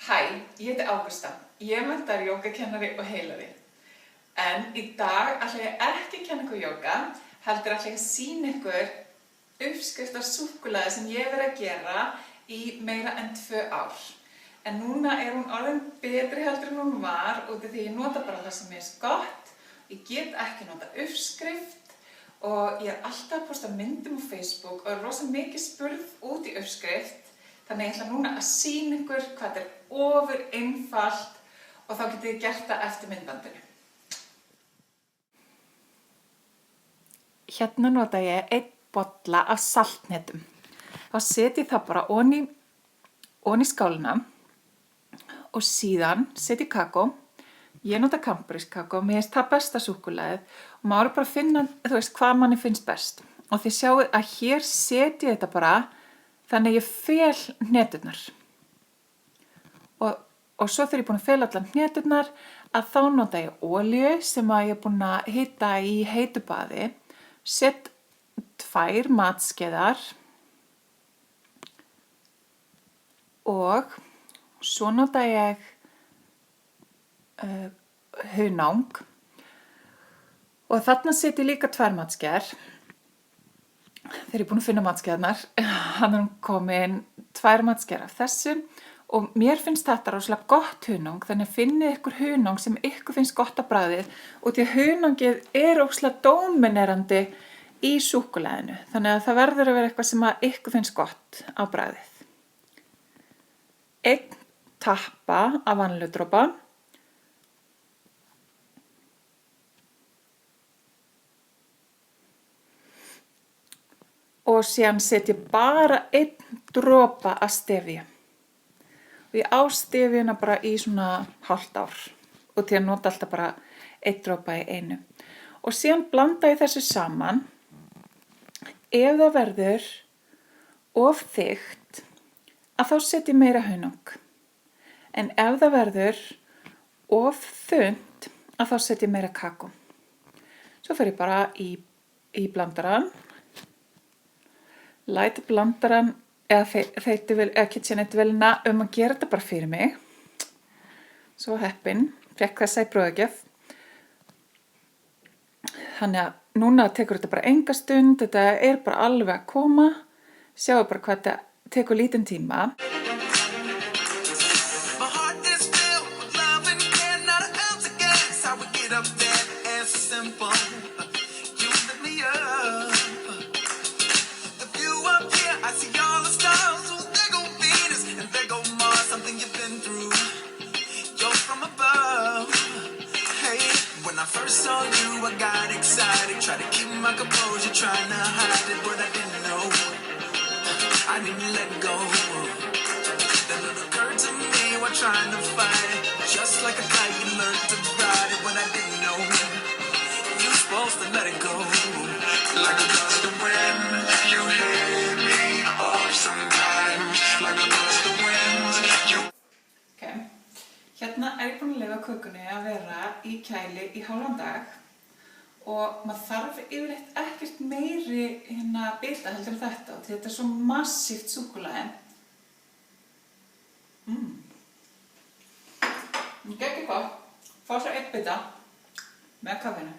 Hæ, ég heiti Ágústa. Ég er menntaður jógakennari og heilari. En í dag ætla ég ekki að kenna ykkur jóga, heldur ætla ég að sýna ykkur uppskrift af súkkulaði sem ég hef verið að gera í meira en 2 ár. En núna er hún orðin betri heldur en hún var út af því ég nota bara það sem er gott. Ég get ekki nota uppskrift og ég er alltaf að posta myndum á Facebook og er rosa mikið spurð út í uppskrift. Þannig ég ætla núna að sýna ykkur hvað þetta er ofur einfalt og þá getið þið gert það eftir myndbandinu. Hérna nota ég 1 bolla af saltnetum. Þá set ég það bara ofan í skálina og síðan set ég kakó. Ég nota Cadbury-kakó, mér finnst það besta súkkulaðið og maður bara að finna, hvað manni finnst best. Og þið sjáu að hér set ég þetta bara þannig ég fel hneturnar. Og svo þegar ég er búin að fela allar hneturnar, að þá nota ég olíu sem ég er búin að hita í heitu baði. Set 2 matskeiðar og svo nota ég hunang og þarna set ég líka 2 matskeiðar. Þegar ég er búin að finna matskeiðarnar, hann er komin 2 matskeiðar af þessu og mér finnst þetta rosalega gott hunang, þannig að finnið ykkur hunang sem ykkur finnst gott að bragðið og því að hunangið er rosalega dóminerandi í súkkulaðinu, þannig að það verður að vera eitthvað sem að ykkur finnst gott á bragðið. 1 tappa af vanilludropa. Og síðan set ég bara 1 dropa af stevia. Og ég á steviuna bara í svona hálft ár. Og til að nota alltaf bara 1 dropa í einu. Og síðan blanda ég þessu saman. Ef það verður of þykkt, að þá set ég meira hunang. En ef það verður of þunnt, að þá set ég meira kakó. Svo fer ég bara í blandarann. Læt blandarann eða KitchenAid-vélina að gera þetta bara fyrir mig. Svo heppin, fékk þessa í brauðgjöf. Þannig að núna tekur þetta bara enga stund, þetta er bara alveg að koma. Sjáu bara hvað þetta tekur lítinn tíma. Saw you, I got excited, tried to keep my composure, trying to hide it, but I didn't know, I didn't let go. Then it occurred to me while trying to fight it, just like a kite, you learned to ride it when I didn't know, you're supposed to let it go. Like a gust of wind, you hit me off sometimes, like a gust of wind, you... Okay. Hérna er ég búin að leyfa kökunni að vera í kæli í hálfan dag og maður þarf yfirleitt ekkert meiri bita heldur en þetta og þetta er svo massíft súkkulaði. Gekk gott. Fá svo 1 bita með kaffinu.